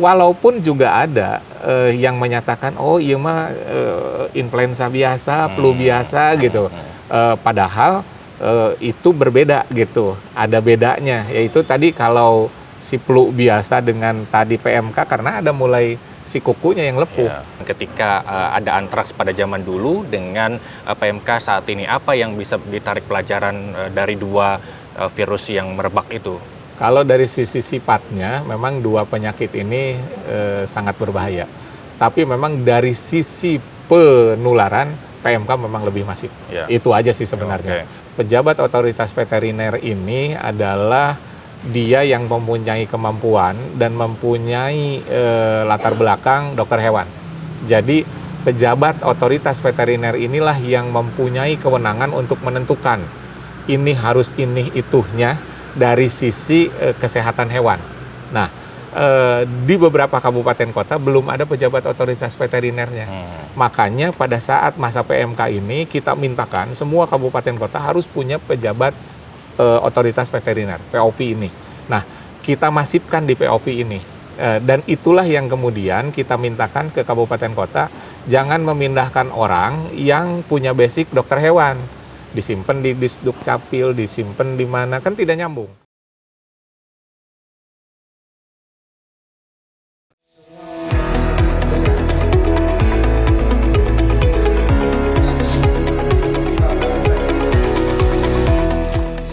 walaupun juga ada yang menyatakan oh iya mah influenza biasa, flu biasa gitu. Padahal itu berbeda gitu. Ada bedanya, yaitu tadi kalau si flu biasa dengan tadi PMK karena ada mulai si kukunya yang lepuh. Ya. Ketika ada antraks pada zaman dulu dengan PMK saat ini, apa yang bisa ditarik pelajaran dari dua virus yang merebak itu? Kalau dari sisi sifatnya, memang dua penyakit ini sangat berbahaya. Tapi memang dari sisi penularan, PMK memang lebih masif. Ya. Itu aja sih sebenarnya. Pejabat otoritas veteriner ini adalah dia yang mempunyai kemampuan dan mempunyai latar belakang dokter hewan. Jadi pejabat otoritas veteriner inilah yang mempunyai kewenangan untuk menentukan ini harus ini itunya dari sisi kesehatan hewan. Nah, di beberapa kabupaten kota belum ada pejabat otoritas veterinernya. Makanya pada saat masa PMK ini kita mintakan semua kabupaten kota harus punya pejabat otoritas veteriner, POV ini. Nah, kita masifkan di POV ini. Dan itulah yang kemudian kita mintakan ke kabupaten kota, jangan memindahkan orang yang punya basic dokter hewan. Disimpan di Disduk Capil, disimpan di mana, kan tidak nyambung.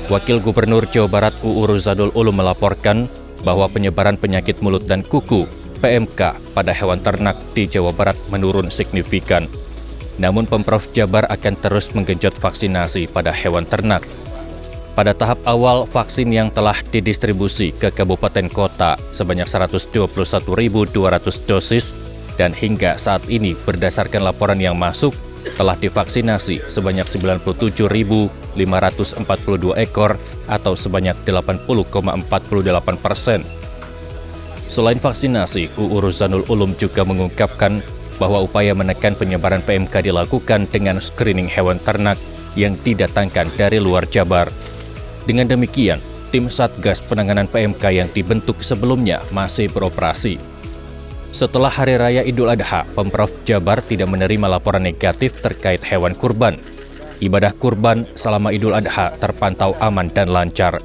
Wakil Gubernur Jawa Barat UU Ruzanul Ulum melaporkan bahwa penyebaran penyakit mulut dan kuku (PMK) pada hewan ternak di Jawa Barat menurun signifikan. Namun Pemprov Jabar akan terus menggenjot vaksinasi pada hewan ternak. Pada tahap awal, vaksin yang telah didistribusi ke kabupaten kota sebanyak 121.200 dosis dan hingga saat ini berdasarkan laporan yang masuk telah divaksinasi sebanyak 97.542 ekor atau sebanyak 80,48%. Selain vaksinasi, UU Ruzanul Ulum juga mengungkapkan bahwa upaya menekan penyebaran PMK dilakukan dengan screening hewan ternak yang didatangkan dari luar Jabar. Dengan demikian, tim Satgas Penanganan PMK yang dibentuk sebelumnya masih beroperasi. Setelah Hari Raya Idul Adha, Pemprov Jabar tidak menerima laporan negatif terkait hewan kurban. Ibadah kurban selama Idul Adha terpantau aman dan lancar.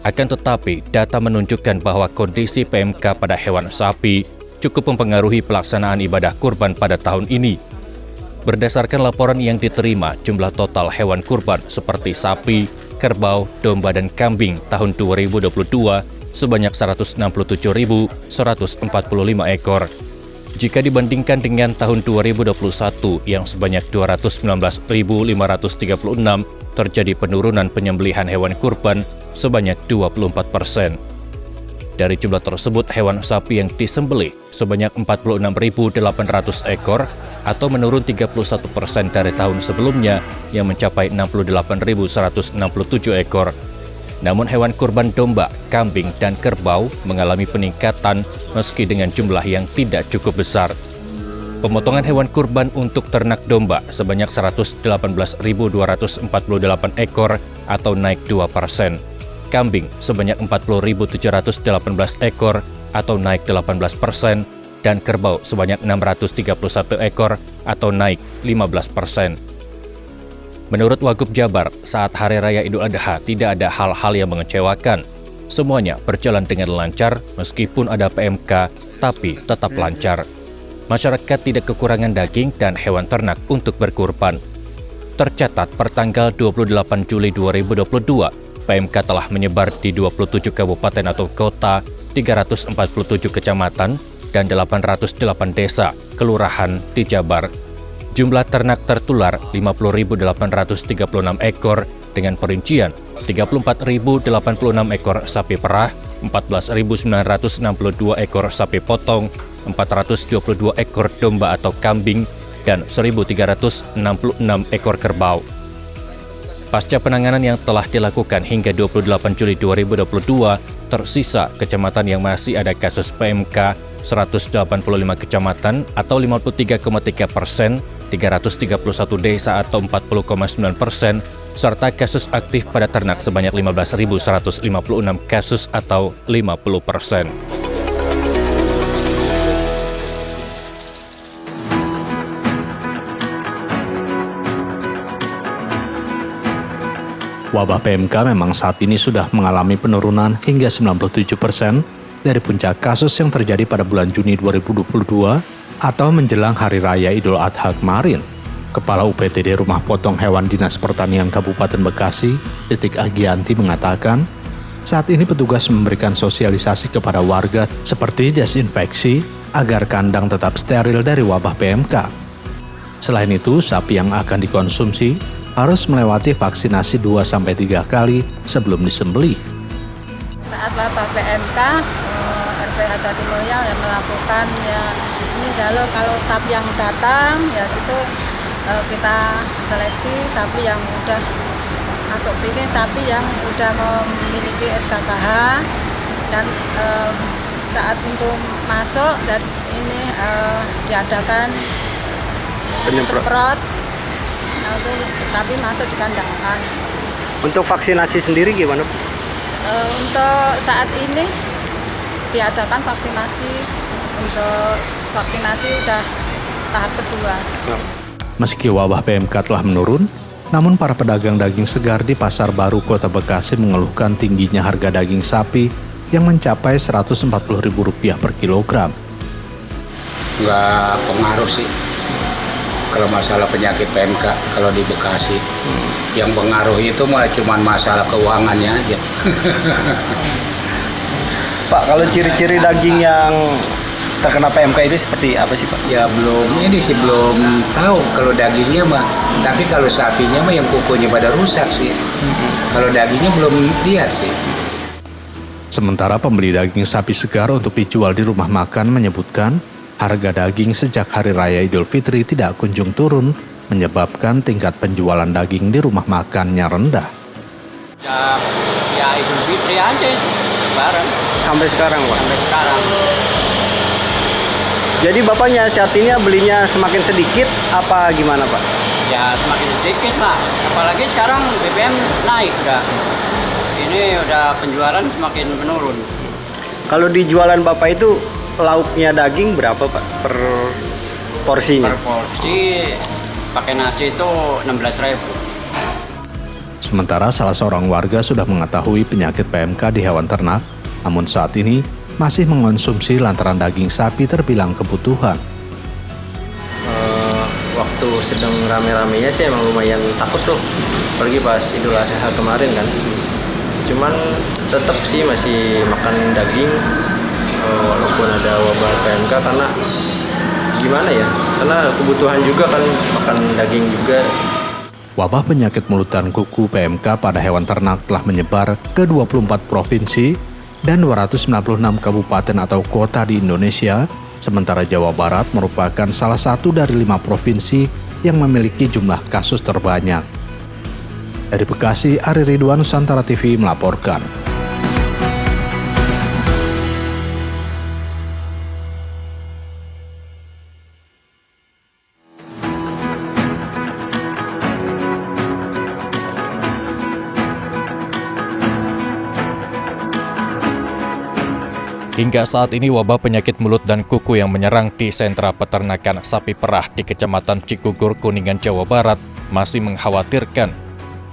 Akan tetapi, data menunjukkan bahwa kondisi PMK pada hewan sapi cukup mempengaruhi pelaksanaan ibadah kurban pada tahun ini. Berdasarkan laporan yang diterima, jumlah total hewan kurban seperti sapi, kerbau, domba, dan kambing tahun 2022 sebanyak 167.145 ekor. Jika dibandingkan dengan tahun 2021 yang sebanyak 219.536, terjadi penurunan penyembelihan hewan kurban sebanyak 24%. Dari jumlah tersebut, hewan sapi yang disembelih sebanyak 46.800 ekor atau menurun 31% dari tahun sebelumnya yang mencapai 68.167 ekor. Namun hewan kurban domba, kambing, dan kerbau mengalami peningkatan meski dengan jumlah yang tidak cukup besar. Pemotongan hewan kurban untuk ternak domba sebanyak 118.248 ekor atau naik 2%. Kambing sebanyak 40.718 ekor atau naik 18%, dan kerbau sebanyak 631 ekor atau naik 15%. Menurut Wagub Jabar, saat Hari Raya Idul Adha tidak ada hal-hal yang mengecewakan. Semuanya berjalan dengan lancar meskipun ada PMK, tapi tetap lancar. Masyarakat tidak kekurangan daging dan hewan ternak untuk berkurban. Tercatat pertanggal 28 Juli 2022, PMK telah menyebar di 27 kabupaten atau kota, 347 kecamatan, dan 808 desa, kelurahan di Jabar. Jumlah ternak tertular 50.836 ekor dengan perincian 34.086 ekor sapi perah, 14.962 ekor sapi potong, 422 ekor domba atau kambing, dan 1.366 ekor kerbau. Pasca penanganan yang telah dilakukan hingga 28 Juli 2022, tersisa kecamatan yang masih ada kasus PMK 185 kecamatan atau 53,3%, 331 desa atau 40,9%, serta kasus aktif pada ternak sebanyak 15.156 kasus atau 50%. Wabah PMK memang saat ini sudah mengalami penurunan hingga 97% dari puncak kasus yang terjadi pada bulan Juni 2022 atau menjelang Hari Raya Idul Adha kemarin. Kepala UPTD Rumah Potong Hewan Dinas Pertanian Kabupaten Bekasi, Titik Agianti mengatakan, saat ini petugas memberikan sosialisasi kepada warga seperti desinfeksi agar kandang tetap steril dari wabah PMK. Selain itu, sapi yang akan dikonsumsi harus melewati vaksinasi 2-3 kali sebelum disembelih. Saat wabah PMK, RPH Jatimulya yang melakukan ini jalur kalau sapi yang datang itu kita seleksi sapi yang udah masuk sini, sapi yang udah memiliki SKKH, dan saat pintu masuk dan ini diadakan semprot untuk sapi masuk di kandang. Untuk vaksinasi sendiri gimana? Untuk saat ini diadakan vaksinasi, untuk vaksinasi udah tahap kedua. Meski wabah PMK telah menurun, namun para pedagang daging segar di Pasar Baru Kota Bekasi mengeluhkan tingginya harga daging sapi yang mencapai Rp140.000 per kilogram. Nggak pengaruh sih kalau masalah penyakit PMK kalau di Bekasi. Yang pengaruh itu cuma masalah keuangannya aja. Pak, kalau ciri-ciri daging yang terkena PMK itu seperti apa sih Pak? Ya belum tahu kalau dagingnya mah. Tapi kalau sapinya mah yang kukunya pada rusak sih. Kalau dagingnya belum lihat sih. Sementara pembeli daging sapi segar untuk dijual di rumah makan menyebutkan harga daging sejak Hari Raya Idul Fitri tidak kunjung turun, menyebabkan tingkat penjualan daging di rumah makannya rendah. Ya Idul Fitri aja, Lebaran. Sampai sekarang Pak? Sampai sekarang. Jadi Bapaknya saat ini belinya semakin sedikit apa gimana Pak? Ya semakin sedikit lah, apalagi sekarang BBM naik udah. Ini udah penjualan semakin menurun. Kalau di jualan Bapak itu lauknya daging berapa Pak per porsinya? Per porsi pakai nasi itu 16.000. Sementara salah seorang warga sudah mengetahui penyakit PMK di hewan ternak, namun saat ini masih mengonsumsi lantaran daging sapi terbilang kebutuhan. Waktu sedang rame-ramenya sih emang lumayan takut tuh, apalagi pas Idul Adha kemarin kan. Cuman tetap sih masih makan daging walaupun ada wabah PMK, karena gimana ya, karena kebutuhan juga kan, makan daging juga. Wabah penyakit mulut dan kuku PMK pada hewan ternak telah menyebar ke 24 provinsi dan 296 kabupaten atau kota di Indonesia, sementara Jawa Barat merupakan salah satu dari 5 provinsi yang memiliki jumlah kasus terbanyak. Dari Bekasi, Ari Ridwan, Nusantara TV melaporkan. Hingga saat ini wabah penyakit mulut dan kuku yang menyerang di sentra peternakan sapi perah di Kecamatan Cikugur, Kuningan, Jawa Barat masih mengkhawatirkan.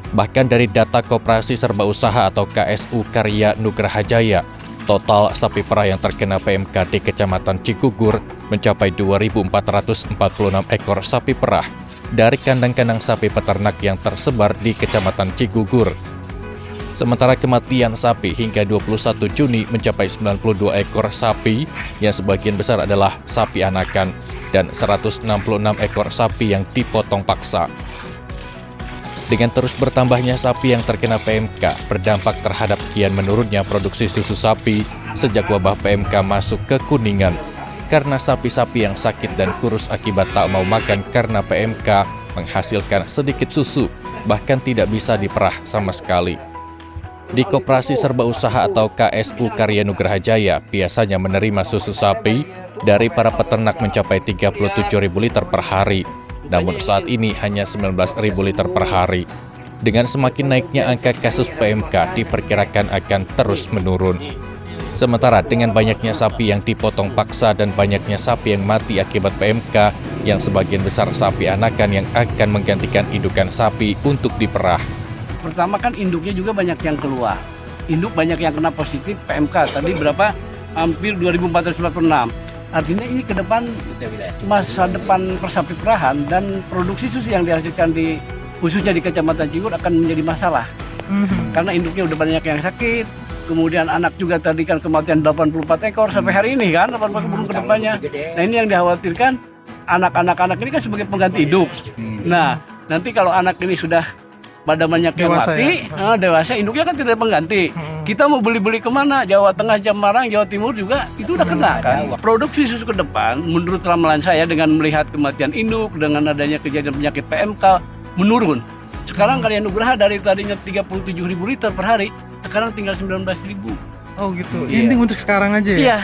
Bahkan dari data Koperasi Serba Usaha atau KSU Karya Nugraha Jaya, total sapi perah yang terkena PMK di Kecamatan Cikugur mencapai 2.446 ekor sapi perah dari kandang-kandang sapi peternak yang tersebar di Kecamatan Cikugur. Sementara kematian sapi hingga 21 Juni mencapai 92 ekor sapi yang sebagian besar adalah sapi anakan dan 166 ekor sapi yang dipotong paksa. Dengan terus bertambahnya sapi yang terkena PMK berdampak terhadap kian menurunnya produksi susu sapi sejak wabah PMK masuk ke Kuningan. Karena sapi-sapi yang sakit dan kurus akibat tak mau makan karena PMK menghasilkan sedikit susu, bahkan tidak bisa diperah sama sekali. Di Koperasi Serba Usaha atau KSU Karya Nugraha Jaya biasanya menerima susu sapi dari para peternak mencapai 37.000 liter per hari. Namun saat ini hanya 19.000 liter per hari. Dengan semakin naiknya angka kasus PMK diperkirakan akan terus menurun. Sementara dengan banyaknya sapi yang dipotong paksa dan banyaknya sapi yang mati akibat PMK, yang sebagian besar sapi anakan yang akan menggantikan indukan sapi untuk diperah. Pertama kan induknya juga banyak yang keluar. Induk banyak yang kena positif PMK. Tadi berapa? Hampir 2.446. Artinya ini ke depan masa depan Persapi Perahan dan produksi susu yang dihasilkan khususnya di Kecamatan Cinggur akan menjadi masalah. Karena induknya udah banyak yang sakit. Kemudian anak juga tadi kan kematian 84 ekor sampai hari ini kan, 84 ekor ke depannya. Nah ini yang dikhawatirkan, anak ini kan sebagai pengganti induk. Nah nanti kalau anak ini sudah pada banyak yang mati, dewasa, induknya kan tidak ada pengganti. Kita mau beli-beli kemana? Jawa Tengah, Semarang, Jawa Timur juga itu udah kena kan. Produksi susu ke depan, menurut ramalan saya dengan melihat kematian induk, dengan adanya kejadian penyakit PMK menurun. Sekarang Karya Nugraha dari tadinya 37.000 liter per hari, sekarang tinggal 19.000. Oh gitu. Ini untuk sekarang aja ya? Iya.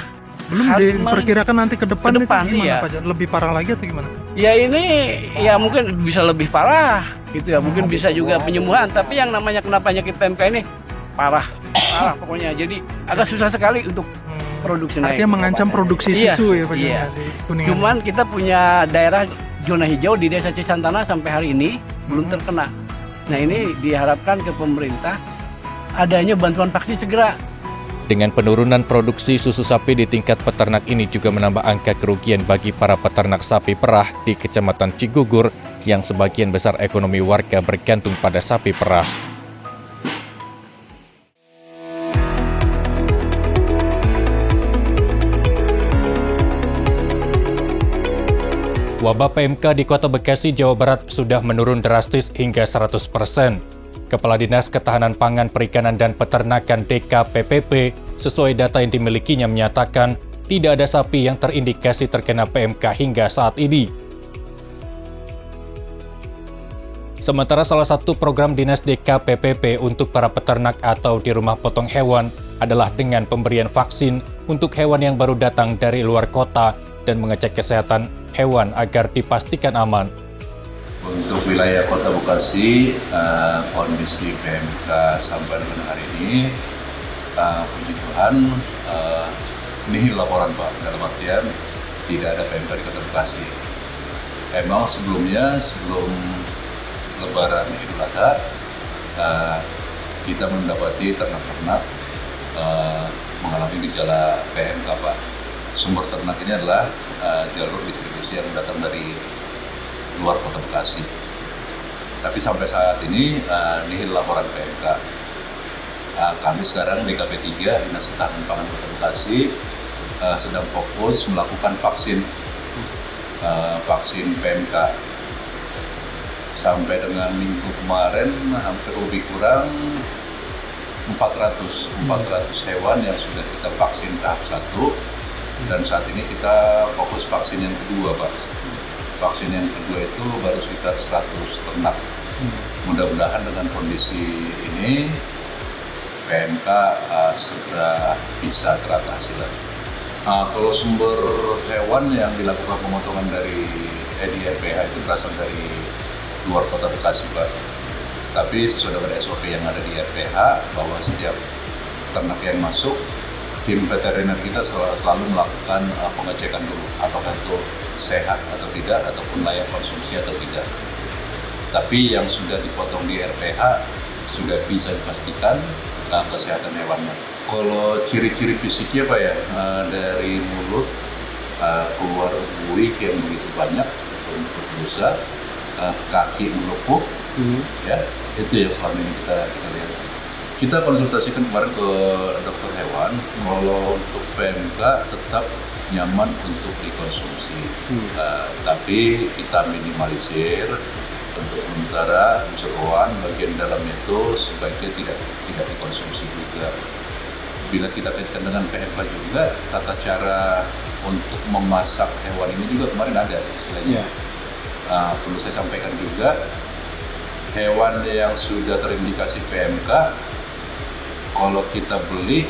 Belum diperkirakan nanti ke depan itu gimana Pak? Lebih parah lagi atau gimana? Ya ini ya mungkin bisa lebih parah gitu ya. Mungkin bisa juga penyembuhan, tapi yang namanya kena penyakit PMK ini parah pokoknya. Jadi agak susah sekali untuk produksi naik. Artinya mengancam produksi susu ya Pak? Iya. Di Kuningan. Cuman kita punya daerah zona hijau di Desa Cisantana sampai hari ini belum terkena. Nah ini diharapkan ke pemerintah adanya bantuan vaksin segera. Dengan penurunan produksi susu sapi di tingkat peternak ini juga menambah angka kerugian bagi para peternak sapi perah di Kecamatan Cigugur yang sebagian besar ekonomi warga bergantung pada sapi perah. Wabah PMK di Kota Bekasi, Jawa Barat sudah menurun drastis hingga 100%. Kepala Dinas Ketahanan Pangan, Perikanan, dan Peternakan DKPPP sesuai data yang dimilikinya menyatakan tidak ada sapi yang terindikasi terkena PMK hingga saat ini. Sementara salah satu program Dinas DKPPP untuk para peternak atau di rumah potong hewan adalah dengan pemberian vaksin untuk hewan yang baru datang dari luar kota dan mengecek kesehatan hewan agar dipastikan aman. Untuk wilayah Kota Bekasi, kondisi PMK sampai dengan hari ini, puji Tuhan, nihil laporan Pak, dalam artian tidak ada PMK di Kota Bekasi. Emang sebelum Lebaran Idul Adha, kita mendapati ternak-ternak mengalami gejala PMK Pak. Sumber ternak ini adalah jalur distribusi yang datang dari luar Kota Bekasi. Tapi sampai saat ini nihil laporan PMK. Kami sekarang DKP 3 Dinas Ketahanan Pangan Kota Bekasi sedang fokus melakukan vaksin PMK. Sampai dengan minggu kemarin hampir lebih kurang 400 hewan yang sudah kita vaksin tahap 1. Dan saat ini kita fokus vaksin yang kedua, Pak. Vaksin yang kedua itu baru sekitar 100 ternak. Mudah-mudahan dengan kondisi ini PMK segera bisa teratasi lagi. Kalau sumber hewan yang dilakukan pemotongan di RPH itu berasal dari luar Kota Bekasi, Pak. Tapi sesuai dengan SOP yang ada di RPH bahwa setiap ternak yang masuk, tim veteriner kita selalu melakukan pengecekan dulu apakah itu sehat atau tidak ataupun layak konsumsi atau tidak. Tapi yang sudah dipotong di RPH sudah bisa dipastikan kesehatan hewannya. Kalau ciri-ciri fisiknya Pak ya, dari mulut keluar buih yang begitu banyak untuk busa, kaki melepuh, ya itu yang selama ini kita lihat. Kita konsultasikan kemarin ke dokter hewan, kalau untuk PMK tetap nyaman untuk dikonsumsi, tapi kita minimalisir untuk sementara jeroan bagian dalamnya itu sebaiknya tidak dikonsumsi juga. Bila kita kaitkan dengan PMK juga, tata cara untuk memasak hewan ini juga kemarin ada istilahnya. Perlu saya sampaikan juga, hewan yang sudah terindikasi PMK kalau kita beli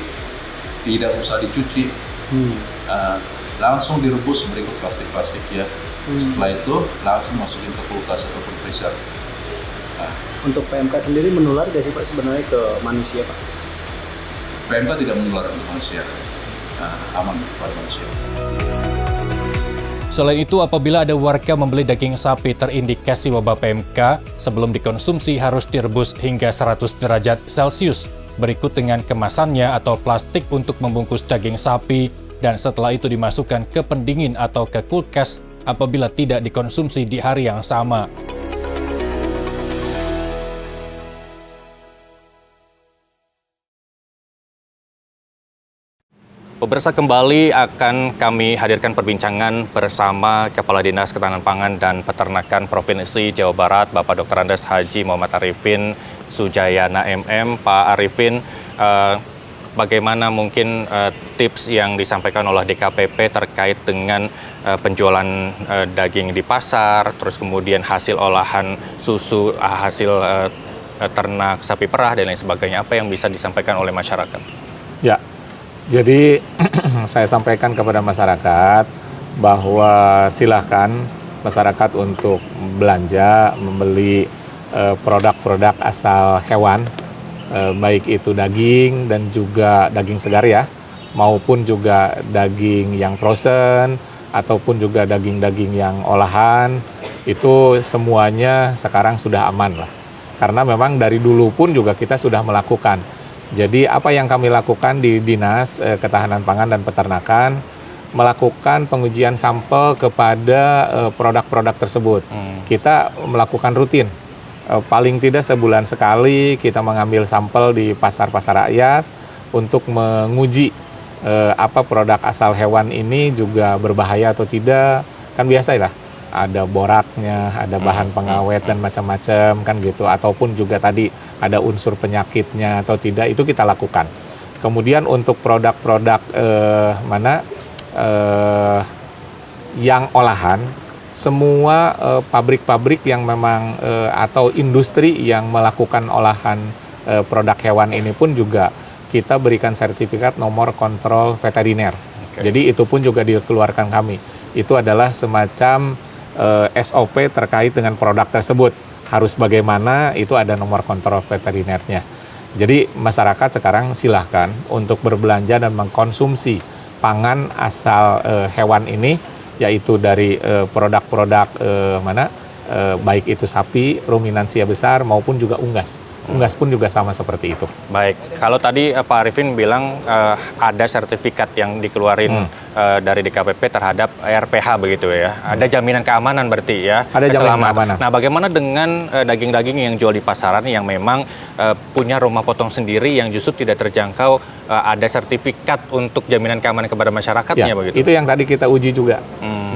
tidak usah dicuci, langsung direbus berikut plastik ya. Setelah itu langsung masukin ke kulkas ataupun freezer. Untuk PMK sendiri menular gak sih Pak sebenarnya ke manusia Pak? PMK tidak menular untuk manusia, aman pada manusia. Selain itu, apabila ada warga membeli daging sapi terindikasi wabah PMK, sebelum dikonsumsi harus direbus hingga 100 derajat Celcius, berikut dengan kemasannya atau plastik untuk membungkus daging sapi, dan setelah itu dimasukkan ke pendingin atau ke kulkas apabila tidak dikonsumsi di hari yang sama. Pemirsa, kembali akan kami hadirkan perbincangan bersama Kepala Dinas Ketahanan Pangan dan Peternakan Provinsi Jawa Barat, Bapak Dr. Andes Haji Muhammad Arifin Sujayana MM. Pak Arifin, bagaimana mungkin tips yang disampaikan oleh DKPP terkait dengan penjualan daging di pasar, terus kemudian hasil olahan susu, hasil ternak sapi perah dan lain sebagainya, apa yang bisa disampaikan oleh masyarakat? Ya, jadi saya sampaikan kepada masyarakat bahwa silahkan masyarakat untuk belanja, membeli produk-produk asal hewan, baik itu daging dan juga daging segar ya, maupun juga daging yang frozen, ataupun juga daging-daging yang olahan, itu semuanya sekarang sudah aman lah. Karena memang dari dulu pun juga kita sudah melakukan. Jadi apa yang kami lakukan di Dinas Ketahanan Pangan dan Peternakan, melakukan pengujian sampel kepada produk-produk tersebut. Kita melakukan rutin, paling tidak sebulan sekali kita mengambil sampel di pasar-pasar rakyat untuk menguji apa produk asal hewan ini juga berbahaya atau tidak. Kan biasa lah, ada boraknya, ada bahan pengawet dan macam-macam kan gitu, ataupun juga tadi ada unsur penyakitnya atau tidak, itu kita lakukan. Kemudian untuk produk-produk yang olahan, semua pabrik-pabrik yang memang atau industri yang melakukan olahan produk hewan ini pun juga kita berikan sertifikat nomor kontrol veteriner. Jadi itu pun juga dikeluarkan kami. Itu adalah semacam SOP terkait dengan produk tersebut. Harus bagaimana, itu ada nomor kontrol veterinernya. Jadi masyarakat sekarang silahkan untuk berbelanja dan mengkonsumsi pangan asal hewan ini, yaitu dari produk-produk baik itu sapi, ruminansia besar maupun juga unggas. Unggas pun juga sama seperti itu. Baik, kalau tadi Pak Arifin bilang ada sertifikat yang dikeluarin dari DKPP terhadap RPH begitu ya. Ada jaminan keamanan berarti ya. Ada jaminan keamanan. Nah, bagaimana dengan daging-daging yang jual di pasaran yang memang punya rumah potong sendiri yang justru tidak terjangkau, ada sertifikat untuk jaminan keamanan kepada masyarakatnya ya, begitu? Itu yang tadi kita uji juga.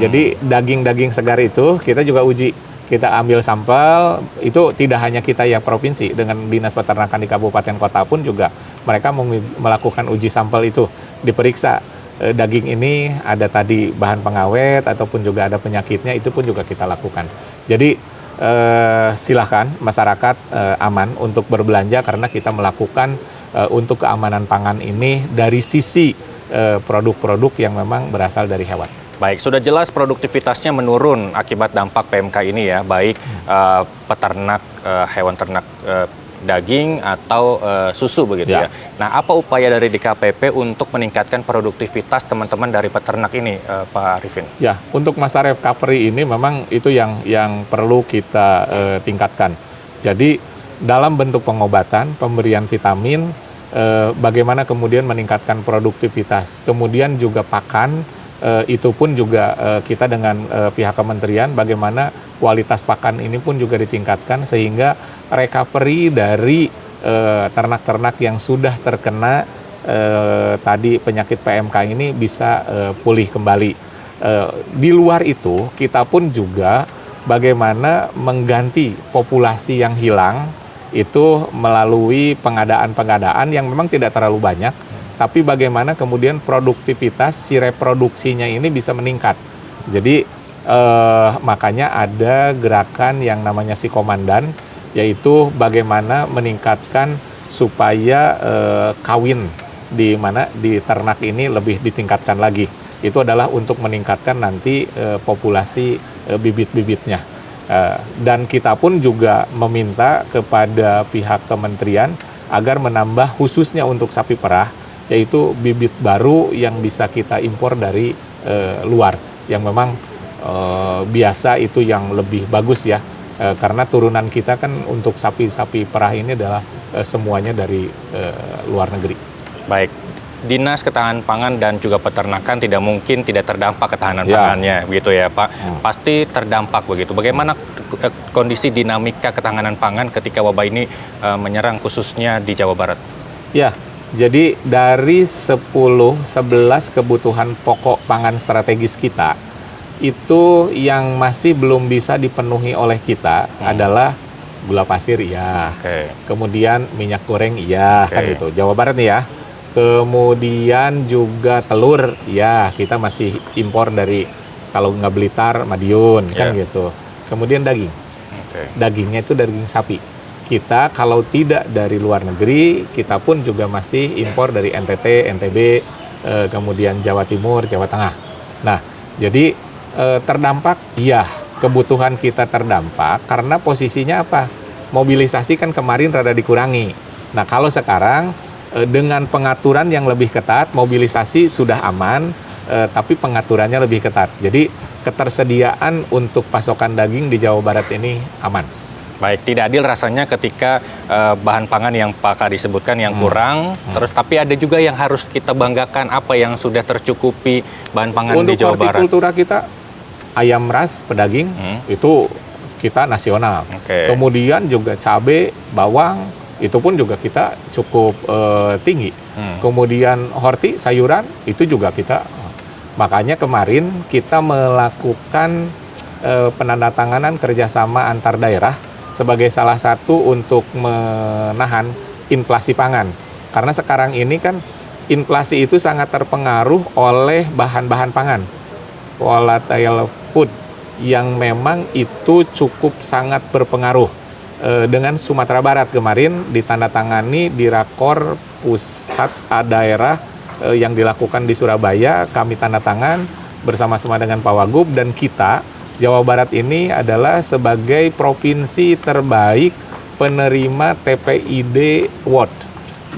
Jadi daging-daging segar itu kita juga uji. Kita ambil sampel, itu tidak hanya kita ya provinsi, dengan Dinas Peternakan di kabupaten kota pun juga mereka melakukan uji sampel itu, diperiksa daging ini ada tadi bahan pengawet ataupun juga ada penyakitnya, itu pun juga kita lakukan. Jadi silahkan masyarakat aman untuk berbelanja karena kita melakukan untuk keamanan pangan ini dari sisi produk-produk yang memang berasal dari hewan. Baik, sudah jelas produktivitasnya menurun akibat dampak PMK ini ya, baik peternak, hewan ternak daging atau susu begitu ya. Nah, apa upaya dari DKPP untuk meningkatkan produktivitas teman-teman dari peternak ini, Pak Arifin? Ya, untuk masa recovery ini memang itu yang perlu kita tingkatkan. Jadi dalam bentuk pengobatan, pemberian vitamin, bagaimana kemudian meningkatkan produktivitas, kemudian juga pakan. Itu pun juga kita dengan pihak kementerian bagaimana kualitas pakan ini pun juga ditingkatkan sehingga recovery dari ternak-ternak yang sudah terkena tadi penyakit PMK ini bisa pulih kembali. Di luar itu kita pun juga bagaimana mengganti populasi yang hilang itu melalui pengadaan-pengadaan yang memang tidak terlalu banyak. Tapi bagaimana kemudian produktivitas si reproduksinya ini bisa meningkat. Jadi makanya ada gerakan yang namanya si komandan, yaitu bagaimana meningkatkan supaya kawin di ternak ini lebih ditingkatkan lagi. Itu adalah untuk meningkatkan nanti populasi bibit-bibitnya. Dan kita pun juga meminta kepada pihak kementerian agar menambah khususnya untuk sapi perah, yaitu bibit baru yang bisa kita impor dari luar, yang memang biasa itu yang lebih bagus ya. Karena turunan kita kan untuk sapi-sapi perah ini adalah semuanya dari luar negeri. Baik, Dinas Ketahanan Pangan dan juga Peternakan tidak mungkin tidak terdampak ketahanan pangannya, begitu ya Pak? Pasti terdampak begitu. Bagaimana kondisi dinamika ketahanan pangan ketika wabah ini menyerang khususnya di Jawa Barat? Ya, jadi dari 11 kebutuhan pokok pangan strategis kita, itu yang masih belum bisa dipenuhi oleh kita adalah gula pasir, ya. Kemudian minyak goreng, ya, kan gitu. Jawa Barat nih ya. Kemudian juga telur, ya, kita masih impor dari kalau nggak Blitar, Madiun, kan gitu. Kemudian daging, dagingnya itu daging sapi. Kita kalau tidak dari luar negeri, kita pun juga masih impor dari NTT, NTB, kemudian Jawa Timur, Jawa Tengah. Nah, jadi terdampak, ya, kebutuhan kita terdampak karena posisinya apa? Mobilisasi kan kemarin rada dikurangi. Nah, kalau sekarang dengan pengaturan yang lebih ketat, mobilisasi sudah aman, tapi pengaturannya lebih ketat. Jadi ketersediaan untuk pasokan daging di Jawa Barat ini aman. Baik, tidak adil rasanya ketika bahan pangan yang Pak Kadi sebutkan yang kurang, terus tapi ada juga yang harus kita banggakan apa yang sudah tercukupi bahan pangan untuk di Jawa Barat. Untuk hortikultura kita, ayam ras, pedaging, itu kita nasional. Kemudian juga cabai, bawang, itu pun juga kita cukup tinggi. Kemudian horti, sayuran, itu juga kita. Makanya kemarin kita melakukan penandatanganan kerjasama antar daerah sebagai salah satu untuk menahan inflasi pangan. Karena sekarang ini kan inflasi itu sangat terpengaruh oleh bahan-bahan pangan, volatile food, yang memang itu cukup sangat berpengaruh. Dengan Sumatera Barat kemarin ditandatangani di Rakor Pusat Daerah yang dilakukan di Surabaya, kami tanda tangan bersama-sama dengan Pak Wagub, dan kita Jawa Barat ini adalah sebagai provinsi terbaik penerima TPID Award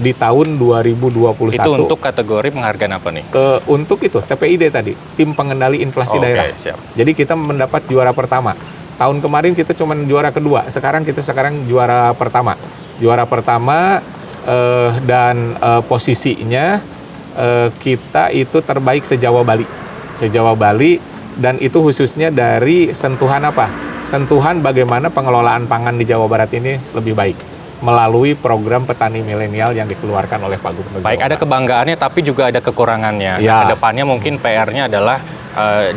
di tahun 2021. Itu untuk kategori penghargaan apa nih? Untuk itu, TPID tadi, Tim Pengendali Inflasi Daerah. Siap. Jadi kita mendapat juara pertama. Tahun kemarin kita cuma juara kedua, sekarang kita juara pertama. Juara pertama dan posisinya kita itu terbaik se-Jawa Bali. Se-Jawa Bali. Dan itu khususnya dari sentuhan apa? Sentuhan bagaimana pengelolaan pangan di Jawa Barat ini lebih baik melalui program petani milenial yang dikeluarkan oleh Pak Gubernur. Baik, ada kebanggaannya tapi juga ada kekurangannya. Ya. Kedepannya mungkin PR-nya adalah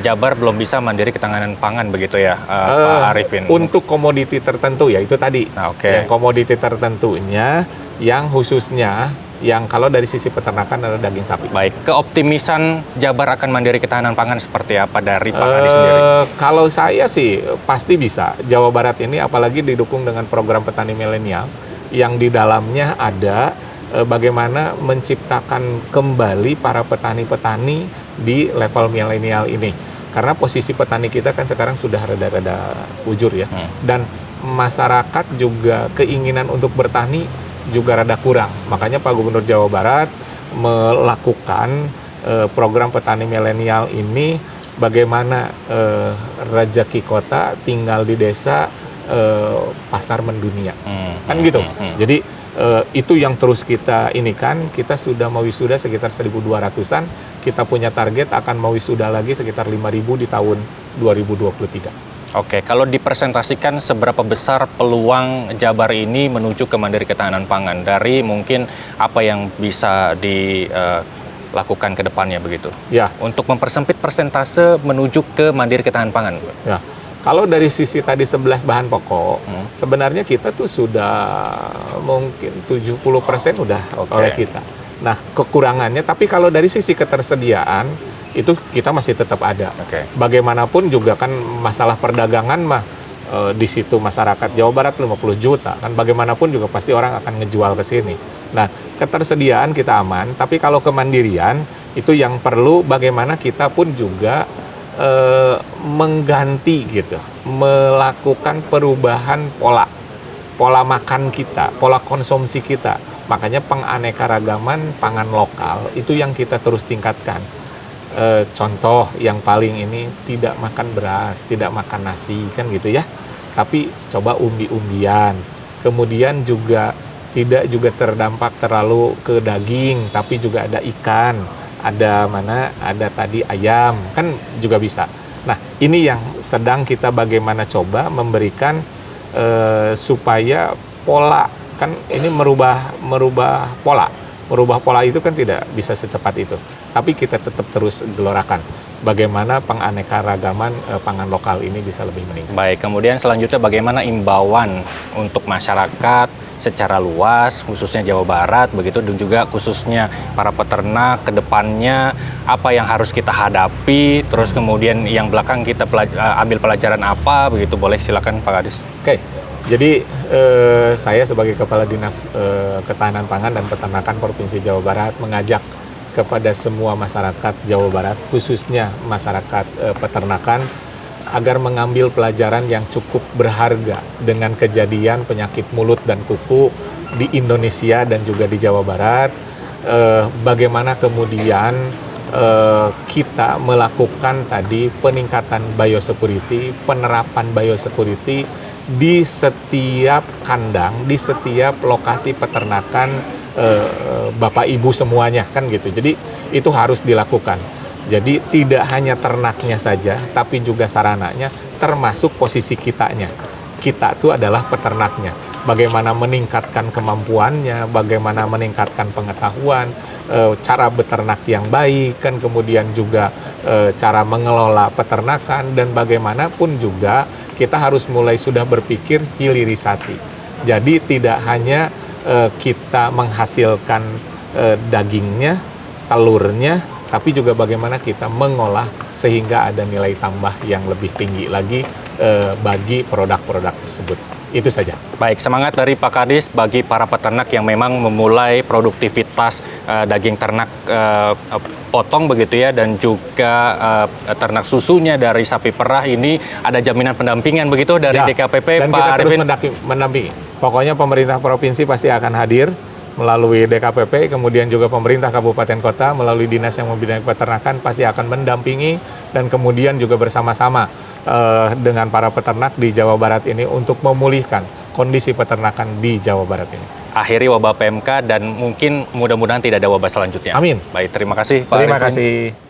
Jabar belum bisa mandiri ketahanan pangan begitu ya, Pak Arifin. Untuk komoditi tertentu ya itu tadi. Yang komoditi tertentunya yang khususnya yang kalau dari sisi peternakan adalah daging sapi. Baik, keoptimisan Jabar akan mandiri ketahanan pangan seperti apa dari Pak Kadi sendiri? Kalau saya sih pasti bisa. Jawa Barat ini apalagi didukung dengan program petani milenial yang di dalamnya ada bagaimana menciptakan kembali para petani-petani di level milenial ini. Karena posisi petani kita kan sekarang sudah rada-rada ujur ya. Dan masyarakat juga keinginan untuk bertani juga rada kurang. Makanya Pak Gubernur Jawa Barat melakukan program petani milenial ini, bagaimana rezeki kota tinggal di desa, pasar mendunia. Kan gitu. Jadi itu yang terus kita ini kan, kita sudah mau wisuda sekitar 1.200-an, kita punya target akan mau wisuda lagi sekitar 5.000 di tahun 2023. Oke, kalau dipresentasikan seberapa besar peluang Jabar ini menuju ke mandiri ketahanan pangan dari mungkin apa yang bisa dilakukan ke depannya begitu? Ya. Untuk mempersempit persentase menuju ke mandiri ketahanan pangan. Ya. Kalau dari sisi tadi 11 bahan pokok, sebenarnya kita tuh sudah mungkin 70% udah oleh kita. Nah, kekurangannya, tapi kalau dari sisi ketersediaan, itu kita masih tetap ada. Bagaimanapun juga kan masalah perdagangan mah di situ masyarakat Jawa Barat 50 juta kan, bagaimanapun juga pasti orang akan ngejual ke sini. Nah, ketersediaan kita aman, tapi kalau kemandirian itu yang perlu bagaimana kita pun juga mengganti gitu, melakukan perubahan pola makan kita, pola konsumsi kita. Makanya penganekaragaman pangan lokal itu yang kita terus tingkatkan. Contoh yang paling ini, tidak makan beras, tidak makan nasi, kan gitu ya. Tapi coba umbi-umbian. Kemudian juga tidak juga terdampak terlalu ke daging, tapi juga ada ikan, ada tadi ayam, kan juga bisa. Nah, ini yang sedang kita bagaimana coba memberikan supaya pola, kan ini merubah pola. Merubah pola itu kan tidak bisa secepat itu. Tapi kita tetap terus gelorakan bagaimana penganekaragaman pangan lokal ini bisa lebih meningkat. Baik, kemudian selanjutnya bagaimana imbauan untuk masyarakat secara luas, khususnya Jawa Barat, begitu, dan juga khususnya para peternak ke depannya, apa yang harus kita hadapi, terus kemudian yang belakang kita ambil pelajaran apa, begitu, boleh silakan Pak Kadis. Oke. Jadi saya sebagai Kepala Dinas Ketahanan Pangan dan Peternakan Provinsi Jawa Barat mengajak kepada semua masyarakat Jawa Barat, khususnya masyarakat peternakan, agar mengambil pelajaran yang cukup berharga dengan kejadian penyakit mulut dan kuku di Indonesia dan juga di Jawa Barat. Bagaimana kemudian kita melakukan tadi peningkatan biosecurity, penerapan biosecurity di setiap kandang, di setiap lokasi peternakan Bapak Ibu semuanya, kan gitu. Jadi itu harus dilakukan. Jadi tidak hanya ternaknya saja, tapi juga sarananya, termasuk posisi kitanya. Kita itu adalah peternaknya. Bagaimana meningkatkan kemampuannya, bagaimana meningkatkan pengetahuan, cara beternak yang baik, kan kemudian juga cara mengelola peternakan, dan bagaimanapun juga kita harus mulai sudah berpikir hilirisasi. Jadi tidak hanya kita menghasilkan dagingnya, telurnya, tapi juga bagaimana kita mengolah sehingga ada nilai tambah yang lebih tinggi lagi bagi produk-produk tersebut. Itu saja. Baik, semangat dari Pak Kadis bagi para peternak yang memang memulai produktivitas daging ternak potong begitu ya, dan juga ternak susunya dari sapi perah ini ada jaminan pendampingan begitu dari ya, DKPP, dan Pak kita Arifin. terus mendampingi. Pokoknya pemerintah provinsi pasti akan hadir melalui DKPP, kemudian juga pemerintah kabupaten kota melalui dinas yang membidangi peternakan pasti akan mendampingi, dan kemudian juga bersama-sama dengan para peternak di Jawa Barat ini untuk memulihkan kondisi peternakan di Jawa Barat ini. Akhiri wabah PMK dan mungkin mudah-mudahan tidak ada wabah selanjutnya. Amin. Baik, terima kasih Pak Terima Arifin. kasih.